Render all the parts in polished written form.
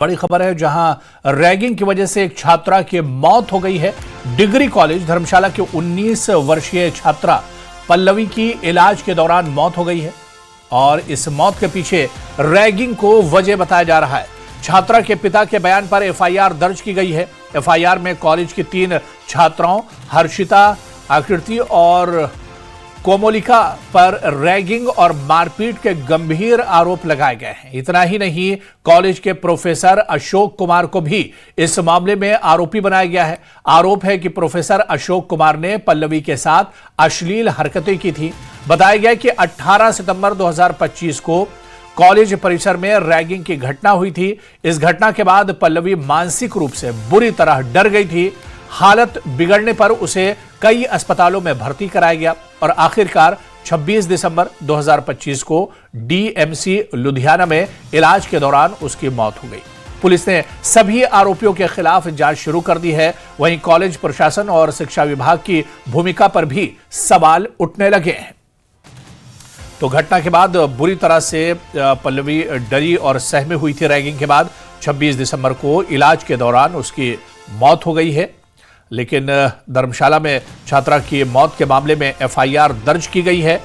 बड़ी खबर है, जहां रैगिंग की वजह से एक छात्रा की मौत हो गई है। डिग्री कॉलेज धर्मशाला की 19 वर्षीय छात्रा पल्लवी की इलाज के दौरान मौत हो गई है और इस मौत के पीछे रैगिंग को वजह बताया जा रहा है। छात्रा के पिता के बयान पर एफआईआर दर्ज की गई है। एफआईआर में कॉलेज की 3 छात्राओं हर्षिता, आकृति और कोमोलिका पर रैगिंग और मारपीट के गंभीर आरोप लगाए गए हैं। इतना ही नहीं, कॉलेज के प्रोफेसर अशोक कुमार को भी इस मामले में आरोपी बनाया गया है। आरोप है कि प्रोफेसर अशोक कुमार ने पल्लवी के साथ अश्लील हरकतें की थी। बताया गया कि 18 सितंबर 2025 को कॉलेज परिसर में रैगिंग की घटना हुई थी। इस घटना के बाद पल्लवी मानसिक रूप से बुरी तरह डर गई थी। हालत बिगड़ने पर उसे कई अस्पतालों में भर्ती कराया गया और आखिरकार 26 दिसंबर 2025 को डीएमसी लुधियाना में इलाज के दौरान उसकी मौत हो गई। पुलिस ने सभी आरोपियों के खिलाफ जांच शुरू कर दी है। वहीं कॉलेज प्रशासन और शिक्षा विभाग की भूमिका पर भी सवाल उठने लगे हैं। तो घटना के बाद बुरी तरह से पल्लवी डरी और सहमे हुई थी। रैगिंग के बाद 26 दिसंबर को इलाज के दौरान उसकी मौत हो गई है। लेकिन धर्मशाला में छात्रा की मौत के मामले में एफआईआर दर्ज की गई है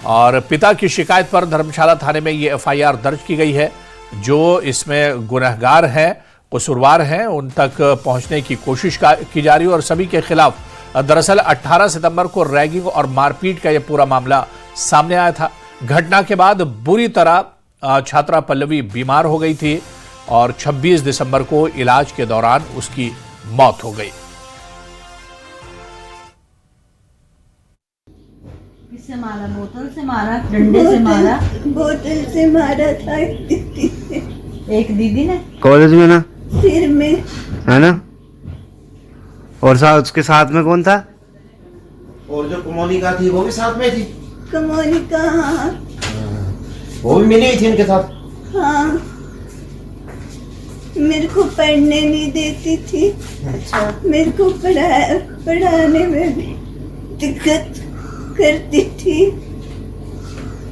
और पिता की शिकायत पर धर्मशाला थाने में ये एफआईआर दर्ज की गई है। जो इसमें गुनहगार हैं, कसूरवार हैं, उन तक पहुंचने की कोशिश की जा रही है और सभी के खिलाफ दरअसल 18 सितंबर को रैगिंग और मारपीट का यह पूरा मामला सामने आया था। घटना के बाद बुरी तरह छात्रा पल्लवी बीमार हो गई थी और 26 दिसंबर को इलाज के दौरान उसकी मौत हो गई। किससे मारा? बोतल से मारा, डंडे से मारा? बोतल से मारा था एक दीदी ने कॉलेज में ना, सिर में, है ना। और साथ उसके साथ में कौन था? और जो कोमोलिका थी वो भी साथ में थी। कोमोलिका, हाँ वो भी मिली थी उनके साथ। हाँ, मेरे को पढ़ने नहीं देती थी। अच्छा। मेरे को पढ़ाने में भी दिक्कत करती थी।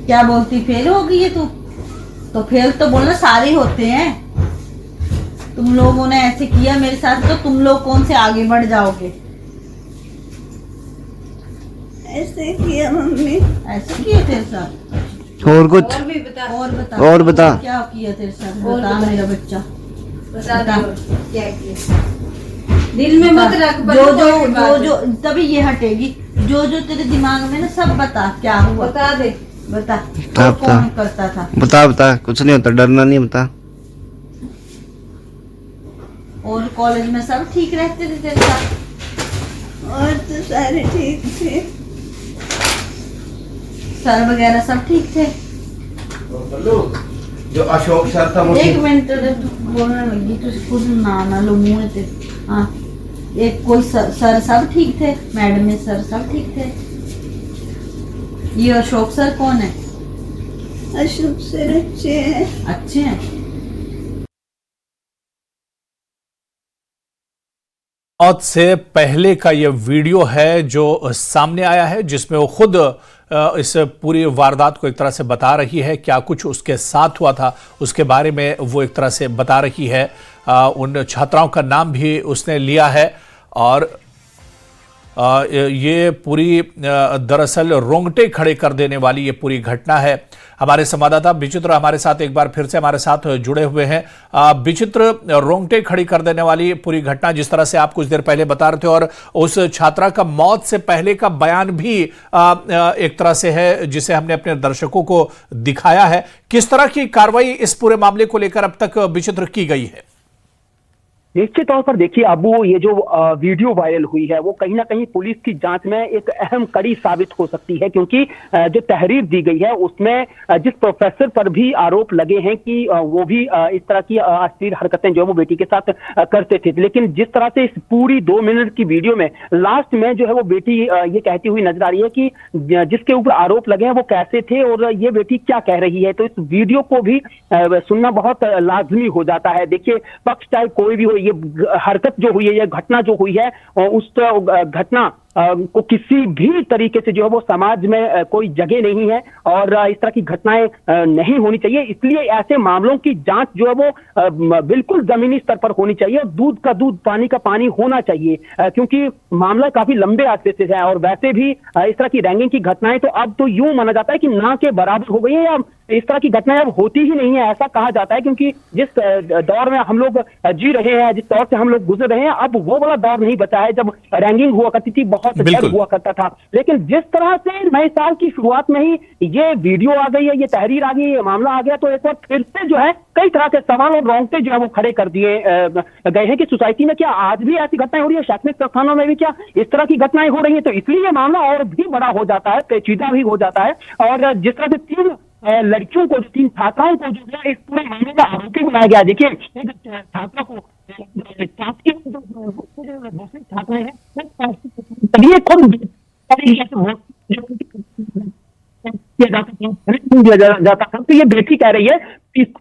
क्या बोलती? फेल हो गई है तू? तो फेल तो बोलना सारे होते हैं। तुम लोगों ने ऐसे किया मेरे साथ, तो तुम लोग कौन से आगे बढ़ जाओगे? ऐसे किया मम्मी। ऐसे किया तेरे साथ? और कुछ? और भी बता। और बता क्या किया तेरे साथ? बता मेरा बच्चा, बता क्या किया। दिल में मत रख। जो तभी ये हटेगी। जो तेरे दिमाग में ना सब बता, क्या हुआ? बता दे। बता। बता। कौन करता था? बता कुछ नहीं होता, डरना नहीं, बता। और कॉलेज में सब ठीक रहते थे तेरे साथ? और तो सारे ठीक थे। सर वगैरह सब ठीक थे? जो अशोक सर था वो एक मिनट बोलने लगी तो खुद ना लो मुंह से। हाँ, एक कोई सर सब ठीक थे? मैडम में सर सब ठीक थे? ये अशोक सर कौन है? अशोक सर अच्छे हैं। अच्छे हैं। मौत से पहले का यह वीडियो है जो सामने आया है, जिसमें वो खुद इस पूरी वारदात को एक तरह से बता रही है। क्या कुछ उसके साथ हुआ था उसके बारे में वो एक तरह से बता रही है। उन छात्राओं का नाम भी उसने लिया है और ये पूरी दरअसल रोंगटे खड़े कर देने वाली ये पूरी घटना है। हमारे संवाददाता विचित्र हमारे साथ एक बार फिर से हमारे साथ जुड़े हुए हैं। विचित्र, रोंगटे खड़ी कर देने वाली पूरी घटना जिस तरह से आप कुछ देर पहले बता रहे थे, और उस छात्रा का मौत से पहले का बयान भी एक तरह से है जिसे हमने अपने दर्शकों को दिखाया है। किस तरह की कार्रवाई इस पूरे मामले को लेकर अब तक विचित्र की गई है? निश्चित तौर पर देखिए अबू, ये जो वीडियो वायरल हुई है वो कहीं ना कहीं पुलिस की जांच में एक अहम कड़ी साबित हो सकती है, क्योंकि जो तहरीर दी गई है उसमें जिस प्रोफेसर पर भी आरोप लगे हैं कि वो भी इस तरह की अश्लील हरकतें जो है वो बेटी के साथ करते थे, लेकिन जिस तरह से इस पूरी 2 मिनट की वीडियो में लास्ट में जो है वो बेटी ये कहती हुई नजर आ रही है कि जिसके ऊपर आरोप लगे हैं वो कैसे थे और ये बेटी क्या कह रही है, तो इस वीडियो को भी सुनना बहुत लाजमी हो जाता है। देखिए, पक्ष चाहे कोई भी हो, ये हरकत जो हुई है, ये घटना जो हुई है, उस घटना को किसी भी तरीके से जो है वो समाज में कोई जगह नहीं है और इस तरह की घटनाएं नहीं होनी चाहिए। इसलिए ऐसे मामलों की जांच जो है वो बिल्कुल जमीनी स्तर पर होनी चाहिए, दूध का दूध पानी का पानी होना चाहिए, क्योंकि मामला काफी लंबे अरसे से है और वैसे भी इस तरह की रैगिंग की घटनाएं तो अब तो यूं माना जाता है कि ना के बराबर हो गई है या इस तरह की घटनाएं अब होती ही नहीं है, ऐसा कहा जाता है। क्योंकि जिस दौर में हम लोग जी रहे हैं, जिस दौर से हम लोग गुजर रहे हैं, अब वो वाला दौर नहीं बचा है जब रैगिंग हुआ करती थी, बहुत डर हुआ करता था। लेकिन जिस तरह से नए साल की शुरुआत में ही ये वीडियो आ गई है, ये तहरीर आ गई, ये मामला आ गया, तो एक बार फिर से जो है कई तरह के सवाल और रोंगटे जो है वो खड़े कर दिए गए हैं कि सोसाइटी में क्या आज भी ऐसी घटनाएं हो रही है, शैक्षणिक संस्थानों में भी क्या इस तरह की घटनाएं हो रही है। तो इसलिए मामला और भी बड़ा हो जाता है, पेचीदा भी हो जाता है। और जिस तरह से 3 लड़कियों को, 3 छात्राओं को जो है इस पूरे मामले का आरोपी बनाया गया। देखिए, एक छात्रा को दूसरी छात्रा है तभी खुद जाता था। तो ये बेटी कह रही है जीत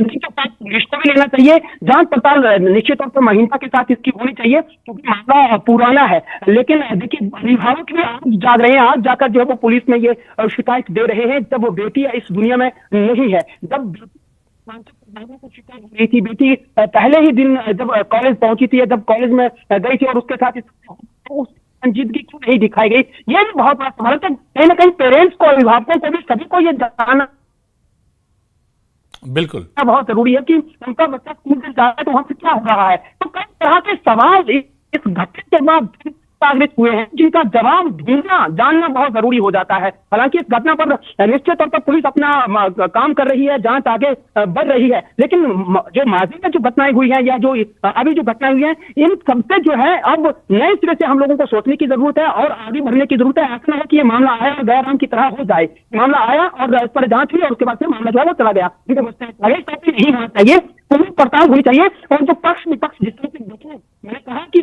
के साथ पुलिस को भी लेना चाहिए, जांच पड़ताल निश्चित तौर पर महिंद्रा के साथ इसकी होनी चाहिए क्योंकि मामला पुराना है। लेकिन देखिए, अभिभावक भी आज जाग रहे हैं, आज जाकर जो है वो पुलिस में ये शिकायत दे रहे हैं जब वो बेटी इस दुनिया में नहीं है। जब शिकायत हुई थी, बेटी पहले ही दिन जब कॉलेज पहुंची थी, जब कॉलेज में गई थी और उसके साथ संजीदगी क्यों नहीं दिखाई गई, ये भी बहुत बड़ा सवाल है। तो कहीं ना कहीं पेरेंट्स को, अभिभावकों को भी, सभी को ये जानना बिल्कुल बहुत जरूरी है कि उनका बच्चा स्कूल से जा रहा है तो वहां से क्या हो रहा है। तो कई तरह के सवाल इस घटना के बाद जागृत हुए हैं जिनका जवाब ढूंढना, जानना बहुत जरूरी हो जाता है। हालांकि इस घटना पर निश्चित तौर पर पुलिस अपना काम कर रही है, जांच आगे बढ़ रही है, लेकिन जो माजी में जो घटनाएं हुई हैं या जो अभी जो घटनाएं हुई हैं, इन सबसे जो है अब नए सिरे से हम लोगों को सोचने की जरूरत है और आगे बढ़ने की जरूरत है। ऐसा नहीं कि ये मामला आया और गैराम की तरह हो जाए। मामला आया और इस पर जांच हुई और उसके बाद से मामला जो है वो चला गया। नहीं होना चाहिए, पुलिस पड़ताल होनी चाहिए। और जो पक्ष विपक्ष जिस तरह से देखें, मैंने कहा कि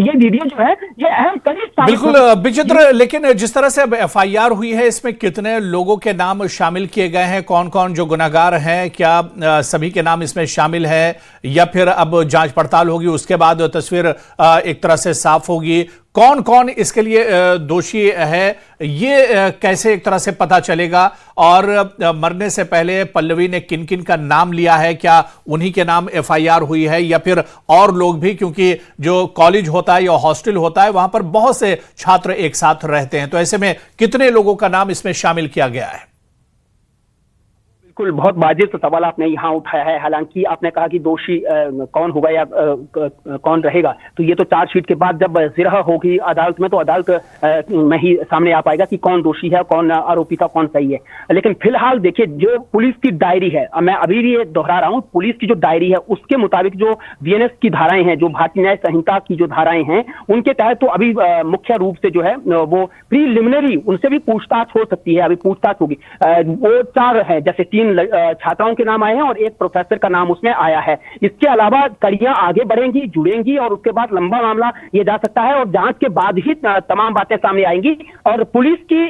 ये वीडियो जो है ये अहम कड़ी बिल्कुल विचित्र। लेकिन जिस तरह से अब एफआईआर हुई है, इसमें कितने लोगों के नाम शामिल किए गए हैं, कौन कौन जो गुनाहगार हैं, क्या सभी के नाम इसमें शामिल है या फिर अब जांच पड़ताल होगी उसके बाद तस्वीर एक तरह से साफ होगी, कौन कौन इसके लिए दोषी है, ये कैसे एक तरह से पता चलेगा। और मरने से पहले पल्लवी ने किन किन का नाम लिया है, क्या उन्हीं के नाम एफआईआर हुई है या फिर और लोग भी, क्योंकि जो कॉलेज होता है या हॉस्टल होता है वहां पर बहुत से छात्र एक साथ रहते हैं, तो ऐसे में कितने लोगों का नाम इसमें शामिल किया गया है। बिल्कुल, बहुत वाजिब सवाल आपने यहाँ उठाया है। हालांकि आपने कहा कि दोषी कौन होगा या कौन रहेगा, तो ये तो चार्जशीट के बाद जब जिरह होगी अदालत में तो अदालत में ही सामने आ पाएगा कि कौन दोषी है, कौन आरोपी था, कौन सही है। लेकिन फिलहाल देखिए, जो पुलिस की डायरी है, मैं अभी भी ये दोहरा रहा हूँ, पुलिस की जो डायरी है उसके मुताबिक जो बीएनएस की धाराएं हैं, जो भारतीय न्याय संहिता की जो धाराएं हैं, उनके तहत तो अभी मुख्य रूप से जो है वो प्रीलिमिनरी उनसे भी पूछताछ हो सकती है, अभी पूछताछ होगी। वो 4 है, जैसे 3 छात्राओं के नाम आए हैं और एक प्रोफेसर का नाम उसमें आया है। इसके अलावा कड़ियां आगे बढ़ेंगी, जुड़ेंगी और उसके बाद लंबा मामला ये जा सकता है और जांच के बाद ही तमाम बातें सामने आएंगी। और पुलिस की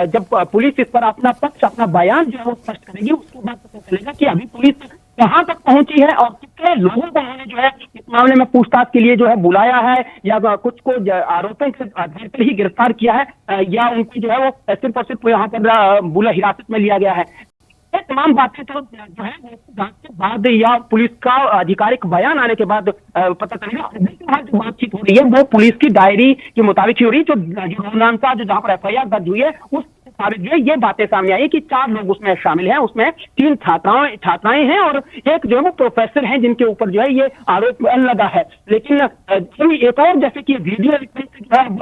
जब पुलिस इस पर अपना पक्ष, अपना बयान जो है वो स्पष्ट करेगी, उसके बाद पता चलेगा कि अभी पुलिस कहां तक पहुंची है और कितने लोगों को उन्होंने जो है इस मामले में पूछताछ के लिए जो है बुलाया है या कुछ को आरोपों के आधार पर ही गिरफ्तार किया है या उनको जो है वो सिर्फ और सिर्फ यहाँ पर हिरासत में लिया गया है। ये तमाम बातें तो जो है जांच के बाद या पुलिस का आधिकारिक बयान आने के बाद पता चलेगा। जो बातचीत हो रही है वो पुलिस की डायरी के मुताबिक ही हो रही है। जो रोनांसा जो जहाँ पर एफआईआर दर्ज हुई है उस जो है ये बातें सामने आई कि 4 लोग उसमें शामिल हैं, उसमें 3 छात्राएं हैं और एक जो है वो प्रोफेसर हैं जिनके ऊपर जो है ये आरोप लगा है। लेकिन एक और जैसे कि वीडियो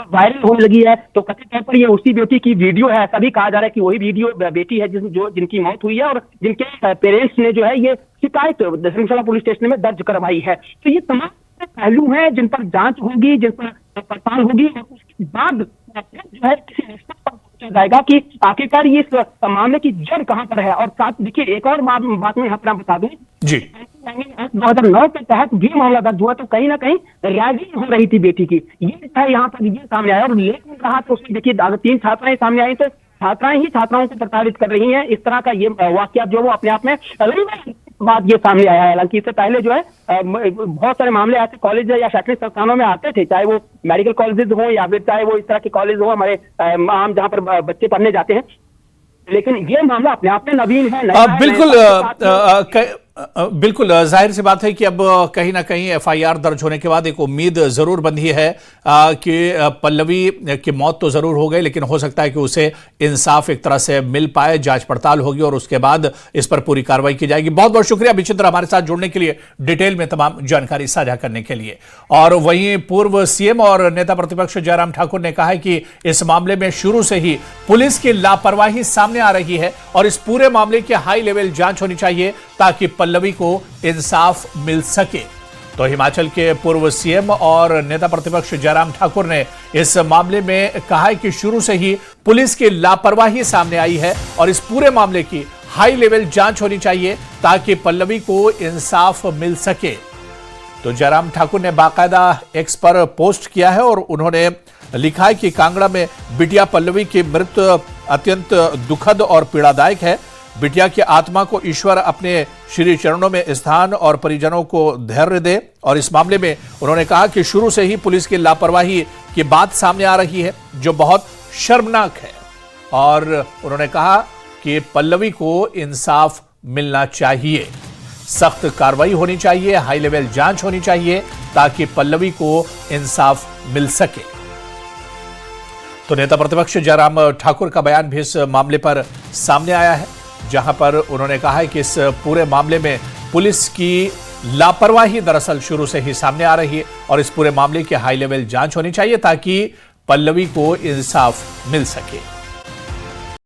वायरल होने लगी है तो कथित तौर पर ये उसी बेटी की वीडियो है, ऐसा भी कहा जा रहा है कि वही वीडियो बेटी है जिनकी मौत हुई है और जिनके पेरेंट्स ने जो है ये शिकायत धर्मशाला पुलिस स्टेशन में दर्ज करवाई है। तो ये तमाम पहलू हैं जिन पर जांच होगी, जिन पर पड़ताल होगी और उसके बाद जो है किसी निष्कर्ष पर पहुंचा जाएगा कि आखिरकार ये इस मामले की जड़ कहां पर है। और साथ देखिए, एक और बात मैं अपना बता दूं जी, 2009 के तहत भी मामला दर्ज हुआ तो कहीं ना कहीं रैगिंग हो रही थी बेटी की, ये यहाँ पर ये सामने आया। और लेकिन रहा तो उसमें देखिए 3 छात्राएं सामने आई तो छात्राएं ही छात्राओं को प्रताड़ित कर रही हैं। इस तरह का ये वाकया जो वो अपने आप में बाद ये सामने आया है। हालांकि इससे पहले जो है बहुत सारे मामले ऐसे कॉलेज या शैक्षणिक संस्थानों में आते थे, चाहे वो मेडिकल कॉलेजेस हो या फिर चाहे वो इस तरह के कॉलेज हो हमारे आम जहां पर बच्चे पढ़ने जाते हैं, लेकिन ये मामला अपने आप में नवीन है, नया है। बिल्कुल जाहिर सी बात है कि अब कहीं ना कहीं एफआईआर दर्ज होने के बाद एक उम्मीद जरूर बंधी है कि पल्लवी की मौत तो जरूर हो गई, लेकिन हो सकता है कि उसे इंसाफ एक तरह से मिल पाए, जांच पड़ताल होगी और उसके बाद इस पर पूरी कार्रवाई की जाएगी। बहुत बहुत शुक्रिया विचित्र हमारे साथ जुड़ने के लिए, डिटेल में तमाम जानकारी साझा करने के लिए। और वहीं पूर्व सीएम और नेता प्रतिपक्ष जयराम ठाकुर ने कहा है कि इस मामले में शुरू से ही पुलिस की लापरवाही सामने आ रही है और इस पूरे मामले की हाई लेवल जांच होनी चाहिए ताकि पल्लवी को इंसाफ मिल सके। तो हिमाचल के पूर्व सीएम और नेता प्रतिपक्ष जयराम ठाकुर ने इस मामले में कहा है कि शुरू से ही पुलिस की लापरवाही सामने आई है और इस पूरे मामले की हाई लेवल जांच होनी चाहिए ताकि पल्लवी को इंसाफ मिल सके। तो जयराम ठाकुर ने बाकायदा एक्स पर पोस्ट किया है और उन्होंने लिखा है कि कांगड़ा में बिटिया पल्लवी की मृत्यु अत्यंत दुखद और पीड़ादायक है। बिटिया की आत्मा को ईश्वर अपने श्री चरणों में स्थान और परिजनों को धैर्य दे। और इस मामले में उन्होंने कहा कि शुरू से ही पुलिस की लापरवाही की बात सामने आ रही है जो बहुत शर्मनाक है। और उन्होंने कहा कि पल्लवी को इंसाफ मिलना चाहिए, सख्त कार्रवाई होनी चाहिए, हाई लेवल जांच होनी चाहिए ताकि पल्लवी को इंसाफ मिल सके। तो नेता प्रतिपक्ष जयराम ठाकुर का बयान भी इस मामले पर सामने आया है, जहां पर उन्होंने कहा है कि इस पूरे मामले में पुलिस की लापरवाही दरअसल शुरू से ही सामने आ रही है और इस पूरे मामले की हाई लेवल जांच होनी चाहिए ताकि पल्लवी को इंसाफ मिल सके।